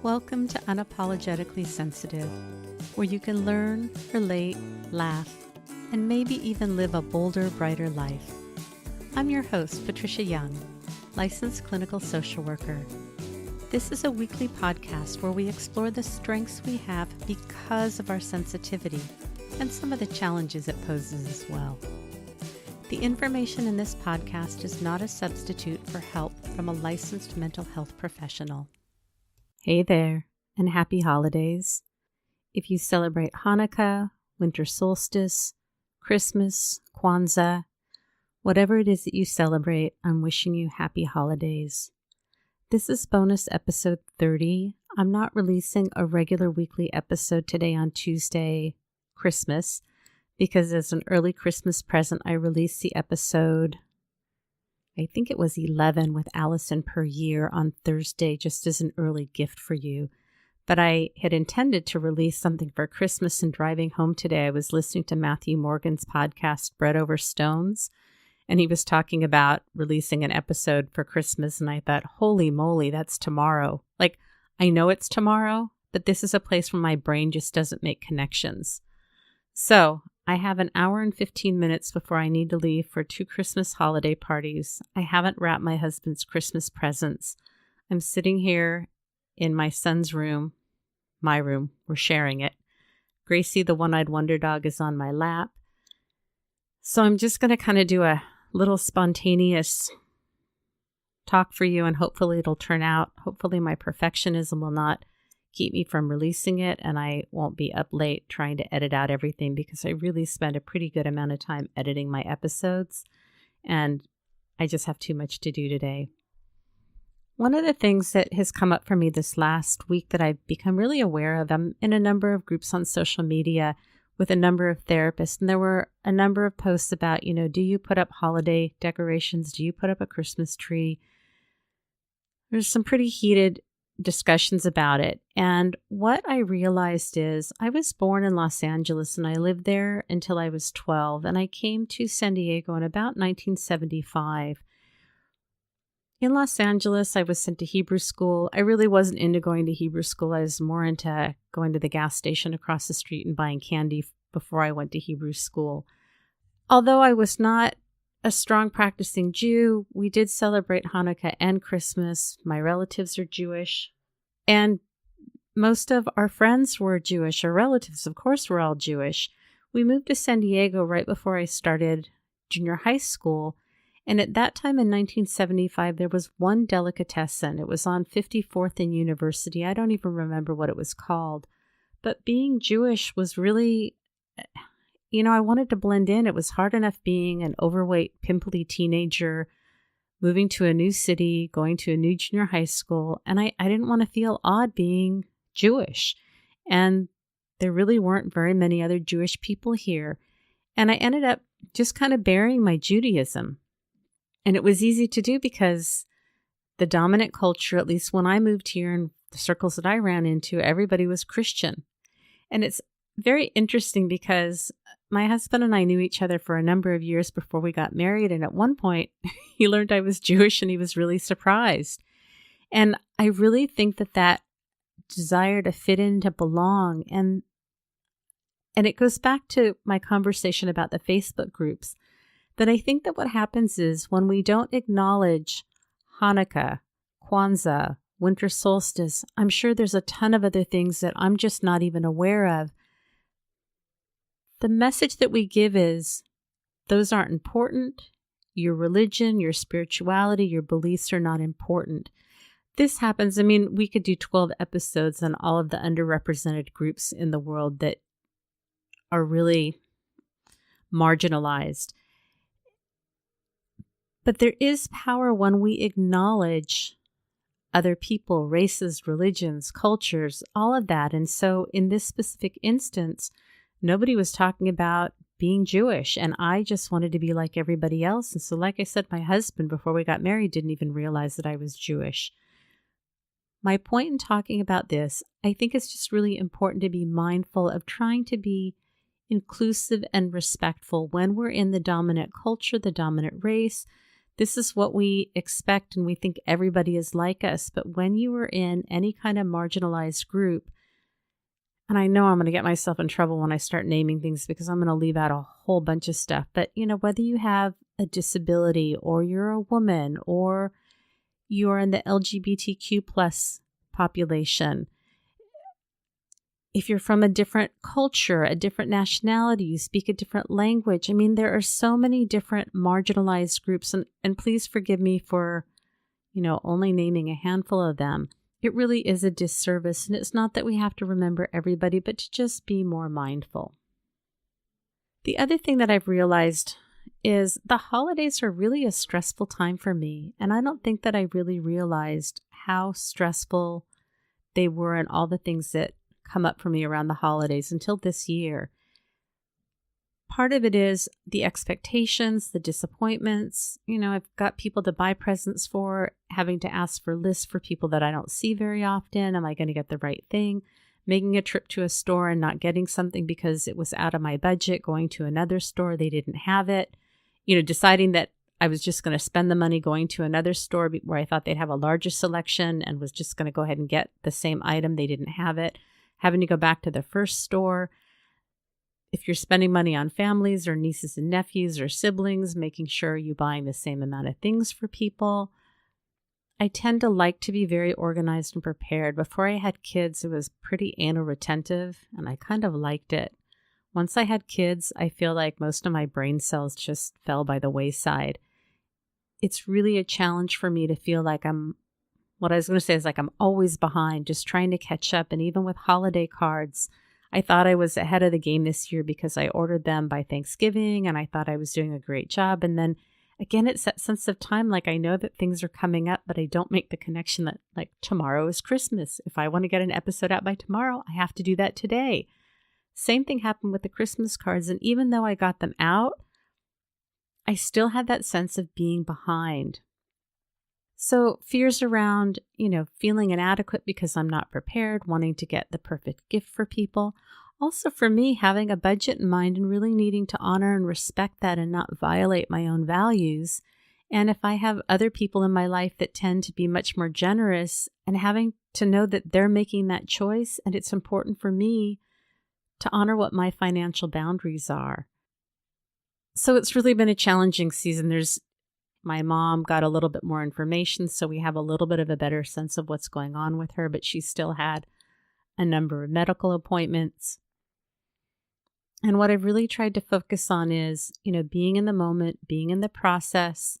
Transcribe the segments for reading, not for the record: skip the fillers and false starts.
Welcome to Unapologetically Sensitive, where you can learn, relate, laugh, and maybe even live a bolder, brighter life. I'm your host, Patricia Young, licensed clinical social worker. This is a weekly podcast where we explore the strengths we have because of our sensitivity and some of the challenges it poses as well. The information in this podcast is not a substitute for help from a licensed mental health professional. Hey there, and happy holidays. If you celebrate Hanukkah, winter solstice, Christmas, Kwanzaa, whatever it is that you celebrate, I'm wishing you happy holidays. This is bonus episode 30. I'm not releasing a regular weekly episode today on Tuesday, Christmas, because as an early Christmas present, I released the episode, I think it was 11 with Allison per year on Thursday, just as an early gift for you. But I had intended to release something for Christmas, and driving home today, I was listening to Matthew Morgan's podcast, Bread Over Stones, and he was talking about releasing an episode for Christmas, and I thought, holy moly, that's tomorrow. Like, I know it's tomorrow, but this is a place where my brain just doesn't make connections. So I have an hour and 15 minutes before I need to leave for 2 Christmas holiday parties. I haven't wrapped my husband's Christmas presents. I'm sitting here in my son's room, my room. We're sharing it. Gracie, the one-eyed wonder dog, is on my lap. So I'm just going to kind of do a little spontaneous talk for you, and hopefully it'll turn out. Hopefully my perfectionism will not keep me from releasing it, and I won't be up late trying to edit out everything, because I really spend a pretty good amount of time editing my episodes, and I just have too much to do today. One of the things that has come up for me this last week that I've become really aware of, I'm in a number of groups on social media with a number of therapists, and there were a number of posts about, do you put up holiday decorations? Do you put up a Christmas tree? There's some pretty heated discussions about it. And what I realized is I was born in Los Angeles, and I lived there until I was 12. And I came to San Diego in about 1975. In Los Angeles, I was sent to Hebrew school. I really wasn't into going to Hebrew school. I was more into going to the gas station across the street and buying candy before I went to Hebrew school. Although I was not a strong practicing Jew, we did celebrate Hanukkah and Christmas. My relatives are Jewish, and most of our friends were Jewish. Our relatives, of course, were all Jewish. We moved to San Diego right before I started junior high school, and at that time in 1975, there was one delicatessen. It was on 54th and University. I don't even remember what it was called, but being Jewish was really, I wanted to blend in. It was hard enough being an overweight, pimply teenager, moving to a new city, going to a new junior high school, and I didn't want to feel odd being Jewish. And there really weren't very many other Jewish people here. And I ended up just kind of burying my Judaism. And it was easy to do because the dominant culture, at least when I moved here and the circles that I ran into, everybody was Christian. And it's very interesting because my husband and I knew each other for a number of years before we got married. And at one point, he learned I was Jewish, and he was really surprised. And I really think that desire to fit in, to belong, and it goes back to my conversation about the Facebook groups, that I think that what happens is when we don't acknowledge Hanukkah, Kwanzaa, winter solstice, I'm sure there's a ton of other things that I'm just not even aware of. The message that we give is, those aren't important. Your religion, your spirituality, your beliefs are not important. This happens, we could do 12 episodes on all of the underrepresented groups in the world that are really marginalized. But there is power when we acknowledge other people, races, religions, cultures, all of that. And so in this specific instance, nobody was talking about being Jewish, and I just wanted to be like everybody else. And so, like I said, my husband, before we got married, didn't even realize that I was Jewish. My point in talking about this, I think it's just really important to be mindful of trying to be inclusive and respectful when we're in the dominant culture, the dominant race, This is what we expect, and we think everybody is like us. But when you are in any kind of marginalized group, and I know I'm going to get myself in trouble when I start naming things because I'm going to leave out a whole bunch of stuff. But, whether you have a disability or you're a woman or you're in the LGBTQ plus population, if you're from a different culture, a different nationality, you speak a different language. I mean, there are so many different marginalized groups, and please forgive me for, only naming a handful of them. It really is a disservice, and it's not that we have to remember everybody, but to just be more mindful. The other thing that I've realized is the holidays are really a stressful time for me, and I don't think that I really realized how stressful they were and all the things that come up for me around the holidays until this year. Part of it is the expectations, the disappointments. I've got people to buy presents for, having to ask for lists for people that I don't see very often. Am I going to get the right thing? Making a trip to a store and not getting something because it was out of my budget, going to another store, they didn't have it. Deciding that I was just going to spend the money going to another store where I thought they'd have a larger selection and was just going to go ahead and get the same item. They didn't have it. Having to go back to the first store. If you're spending money on families or nieces and nephews or siblings, making sure you're buying the same amount of things for people. I tend to like to be very organized and prepared. Before I had kids, it was pretty anal retentive, and I kind of liked it. Once I had kids, I feel like most of my brain cells just fell by the wayside. It's really a challenge for me to feel like I'm always behind, just trying to catch up. And even with holiday cards, I thought I was ahead of the game this year because I ordered them by Thanksgiving and I thought I was doing a great job. And then again, it's that sense of time. Like I know that things are coming up, but I don't make the connection that like tomorrow is Christmas. If I want to get an episode out by tomorrow, I have to do that today. Same thing happened with the Christmas cards. And even though I got them out, I still had that sense of being behind. So fears around, feeling inadequate because I'm not prepared, wanting to get the perfect gift for people. Also for me, having a budget in mind and really needing to honor and respect that and not violate my own values. And if I have other people in my life that tend to be much more generous, and having to know that they're making that choice, and it's important for me to honor what my financial boundaries are. So it's really been a challenging season. My mom got a little bit more information, so we have a little bit of a better sense of what's going on with her, but she still had a number of medical appointments. And what I've really tried to focus on is, being in the moment, being in the process,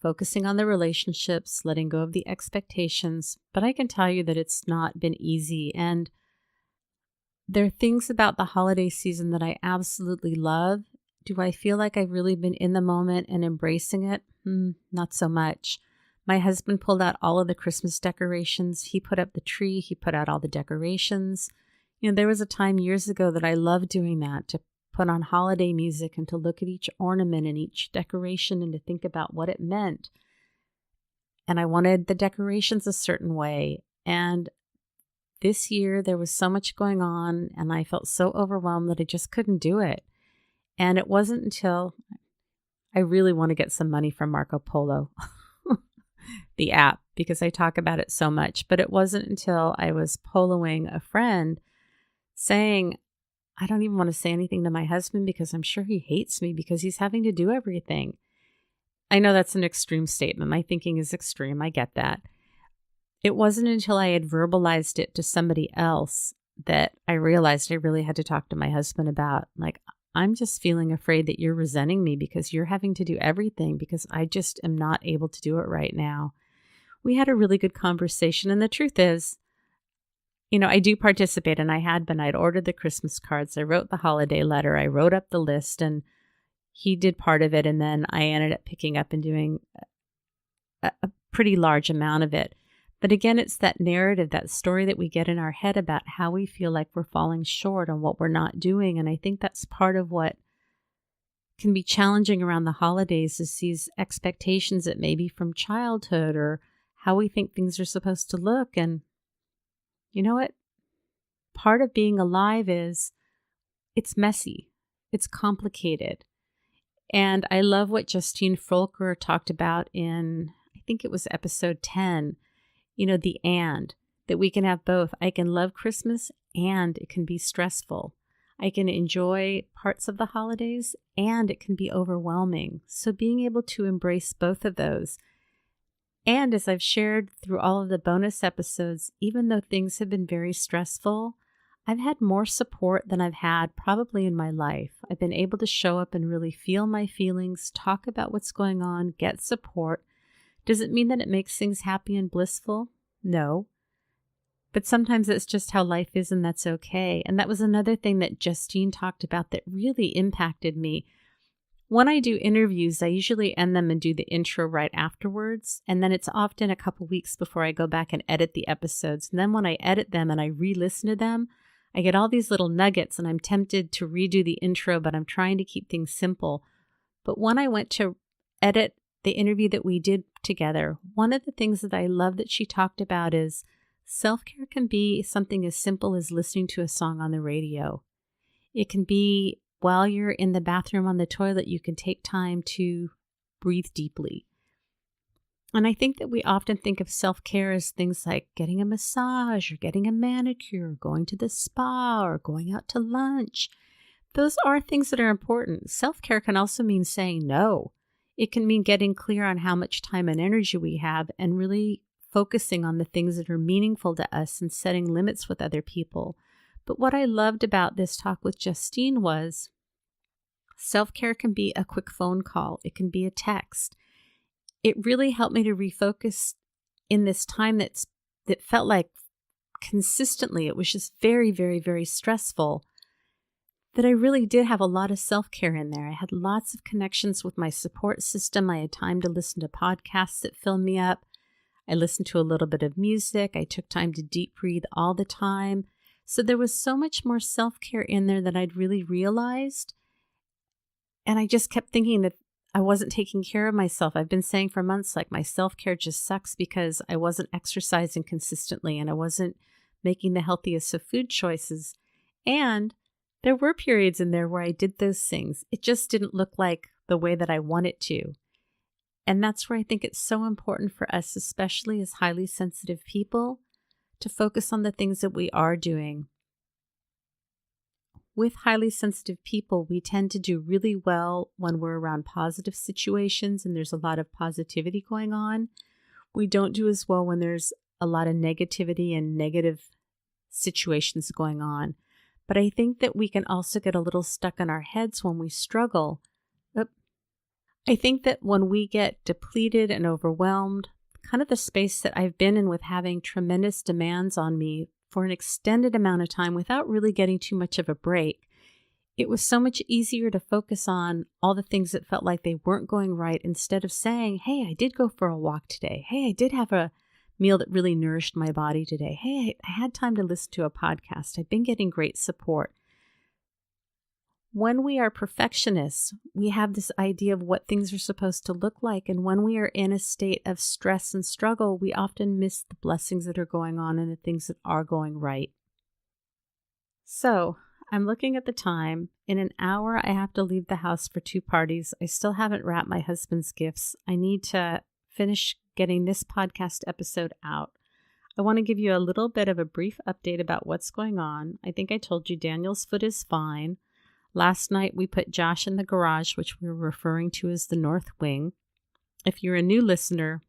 focusing on the relationships, letting go of the expectations. But I can tell you that it's not been easy. And there are things about the holiday season that I absolutely love. Do I feel like I've really been in the moment and embracing it? Not so much. My husband pulled out all of the Christmas decorations. He put up the tree. He put out all the decorations. There was a time years ago that I loved doing that, to put on holiday music and to look at each ornament and each decoration and to think about what it meant. And I wanted the decorations a certain way. And this year there was so much going on and I felt so overwhelmed that I just couldn't do it. And it wasn't until I really want to get some money from Marco Polo, the app, because I talk about it so much. But it wasn't until I was poloing a friend saying, I don't even want to say anything to my husband because I'm sure he hates me because he's having to do everything. I know that's an extreme statement. My thinking is extreme. I get that. It wasn't until I had verbalized it to somebody else that I realized I really had to talk to my husband about, like, I'm just feeling afraid that you're resenting me because you're having to do everything because I just am not able to do it right now. We had a really good conversation. And the truth is, I do participate, and I had been. I'd ordered the Christmas cards. I wrote the holiday letter. I wrote up the list, and he did part of it. And then I ended up picking up and doing a pretty large amount of it. But again, it's that narrative, that story that we get in our head about how we feel like we're falling short on what we're not doing. And I think that's part of what can be challenging around the holidays, is these expectations that may be from childhood or how we think things are supposed to look. And you know what? Part of being alive is it's messy. It's complicated. And I love what Justine Folker talked about in, I think it was episode 10, that we can have both. I can love Christmas and it can be stressful. I can enjoy parts of the holidays and it can be overwhelming. So being able to embrace both of those. And as I've shared through all of the bonus episodes, even though things have been very stressful, I've had more support than I've had probably in my life. I've been able to show up and really feel my feelings, talk about what's going on, get support. Does it mean that it makes things happy and blissful? No. But sometimes it's just how life is, and that's okay. And that was another thing that Justine talked about that really impacted me. When I do interviews, I usually end them and do the intro right afterwards. And then it's often a couple weeks before I go back and edit the episodes. And then when I edit them and I re-listen to them, I get all these little nuggets and I'm tempted to redo the intro, but I'm trying to keep things simple. But when I went to edit the interview that we did together, one of the things that I love that she talked about is self-care can be something as simple as listening to a song on the radio. It can be while you're in the bathroom on the toilet, you can take time to breathe deeply. And I think that we often think of self-care as things like getting a massage or getting a manicure, or going to the spa or going out to lunch. Those are things that are important. Self-care can also mean saying no. It can mean getting clear on how much time and energy we have and really focusing on the things that are meaningful to us and setting limits with other people. But what I loved about this talk with Justine was self-care can be a quick phone call. It can be a text. It really helped me to refocus in this time that felt like consistently, it was just very, very, very stressful, that I really did have a lot of self-care in there. I had lots of connections with my support system. I had time to listen to podcasts that filled me up. I listened to a little bit of music. I took time to deep breathe all the time. So there was so much more self-care in there than I'd really realized. And I just kept thinking that I wasn't taking care of myself. I've been saying for months, like, my self-care just sucks because I wasn't exercising consistently and I wasn't making the healthiest of food choices. And there were periods in there where I did those things. It just didn't look like the way that I want it to. And that's where I think it's so important for us, especially as highly sensitive people, to focus on the things that we are doing. With highly sensitive people, we tend to do really well when we're around positive situations and there's a lot of positivity going on. We don't do as well when there's a lot of negativity and negative situations going on. But I think that we can also get a little stuck in our heads when we struggle. I think that when we get depleted and overwhelmed, kind of the space that I've been in with having tremendous demands on me for an extended amount of time without really getting too much of a break, it was so much easier to focus on all the things that felt like they weren't going right instead of saying, hey, I did go for a walk today. Hey, I did have a meal that really nourished my body today. Hey, I had time to listen to a podcast. I've been getting great support. When we are perfectionists, we have this idea of what things are supposed to look like. And when we are in a state of stress and struggle, we often miss the blessings that are going on and the things that are going right. So I'm looking at the time. In an hour, I have to leave the house for 2 parties. I still haven't wrapped my husband's gifts. I need to finish getting this podcast episode out. I want to give you a little bit of a brief update about what's going on. I think I told you Daniel's foot is fine. Last night, we put Josh in the garage, which we were referring to as the North Wing. If you're a new listener,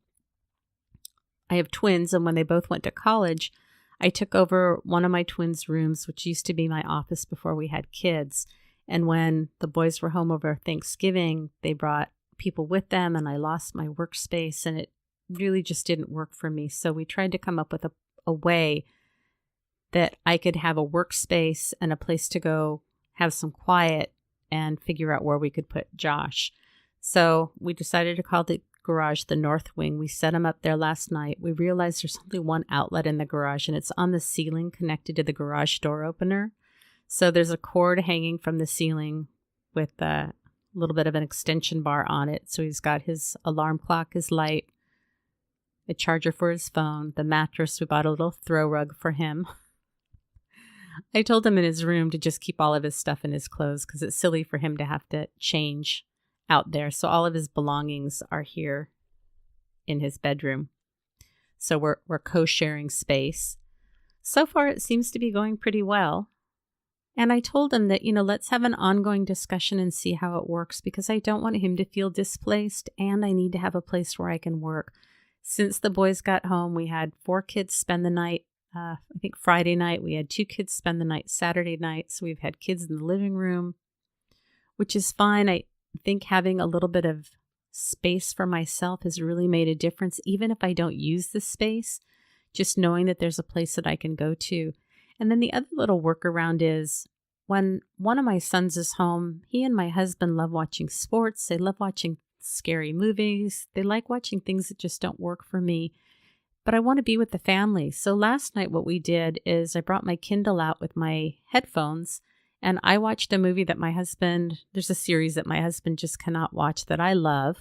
I have twins, and when they both went to college, I took over one of my twins' rooms, which used to be my office before we had kids. And when the boys were home over Thanksgiving, they brought people with them, and I lost my workspace, and it really just didn't work for me. So we tried to come up with a way that I could have a workspace and a place to go have some quiet and figure out where we could put Josh. So we decided to call the garage the North Wing. We set him up there last night. We realized there's only one outlet in the garage and it's on the ceiling connected to the garage door opener. So there's a cord hanging from the ceiling with a little bit of an extension bar on it. So he's got his alarm clock, his light, a charger for his phone, the mattress. We bought a little throw rug for him. I told him in his room to just keep all of his stuff in his clothes because it's silly for him to have to change out there. So all of his belongings are here in his bedroom. So we're co-sharing space. So far, it seems to be going pretty well. And I told him that, let's have an ongoing discussion and see how it works, because I don't want him to feel displaced, and I need to have a place where I can work. Since the boys got home, we had 4 kids spend the night. I think Friday night, we had 2 kids spend the night Saturday night. So we've had kids in the living room, which is fine. I think having a little bit of space for myself has really made a difference, even if I don't use the space, just knowing that there's a place that I can go to. And then the other little workaround is when one of my sons is home, he and my husband love watching sports. They love watching scary movies. They like watching things that just don't work for me. But I want to be with the family. So last night what we did is I brought my Kindle out with my headphones, and I watched a movie that there's a series that my husband just cannot watch that I love,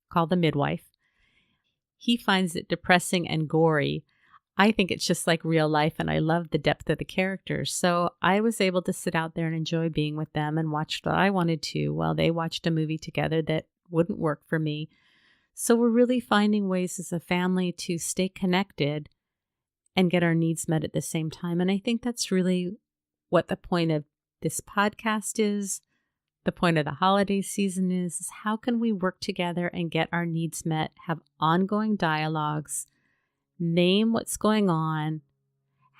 called The Midwife. He finds it depressing and gory. I think it's just like real life, and I love the depth of the characters. So I was able to sit out there and enjoy being with them and watch what I wanted to while they watched a movie together that wouldn't work for me. So we're really finding ways as a family to stay connected and get our needs met at the same time. And I think that's really what the point of this podcast is. The point of the holiday season is how can we work together and get our needs met, have ongoing dialogues, name what's going on,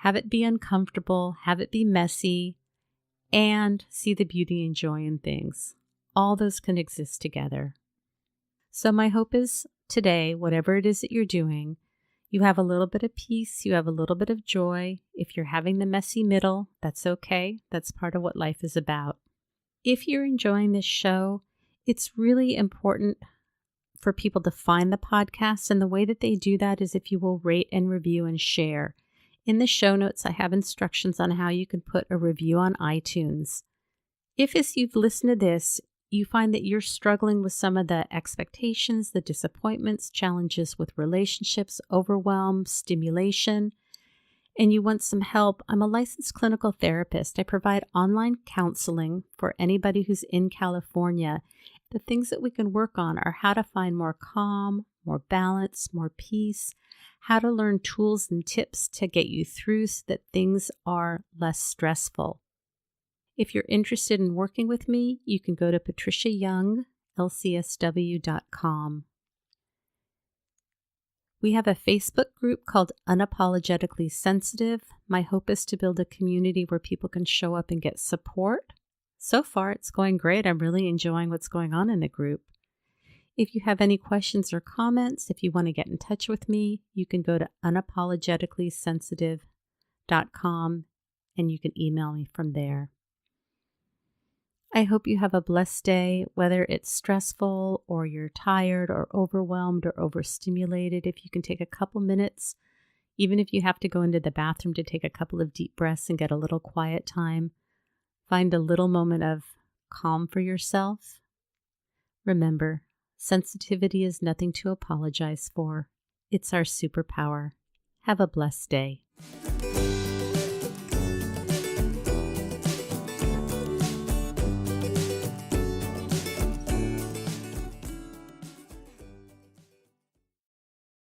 have it be uncomfortable, have it be messy, and see the beauty and joy in things. All those can exist together. So my hope is today, whatever it is that you're doing, you have a little bit of peace, you have a little bit of joy. If you're having the messy middle, that's okay. That's part of what life is about. If you're enjoying this show, it's really important for people to find the podcast, and the way that they do that is if you will rate and review and share. In the show notes, I have instructions on how you can put a review on iTunes. If as you've listened to this, you find that you're struggling with some of the expectations, the disappointments, challenges with relationships, overwhelm, stimulation, and you want some help, I'm a licensed clinical therapist. I provide online counseling for anybody who's in California. The things that we can work on are how to find more calm, more balance, more peace, how to learn tools and tips to get you through so that things are less stressful. If you're interested in working with me, you can go to Patricia Young, LCSW.com. We have a Facebook group called Unapologetically Sensitive. My hope is to build a community where people can show up and get support. So far, it's going great. I'm really enjoying what's going on in the group. If you have any questions or comments, if you want to get in touch with me, you can go to unapologeticallysensitive.com and you can email me from there. I hope you have a blessed day, whether it's stressful or you're tired or overwhelmed or overstimulated. If you can take a couple minutes, even if you have to go into the bathroom to take a couple of deep breaths and get a little quiet time, find a little moment of calm for yourself. Remember, sensitivity is nothing to apologize for. It's our superpower. Have a blessed day.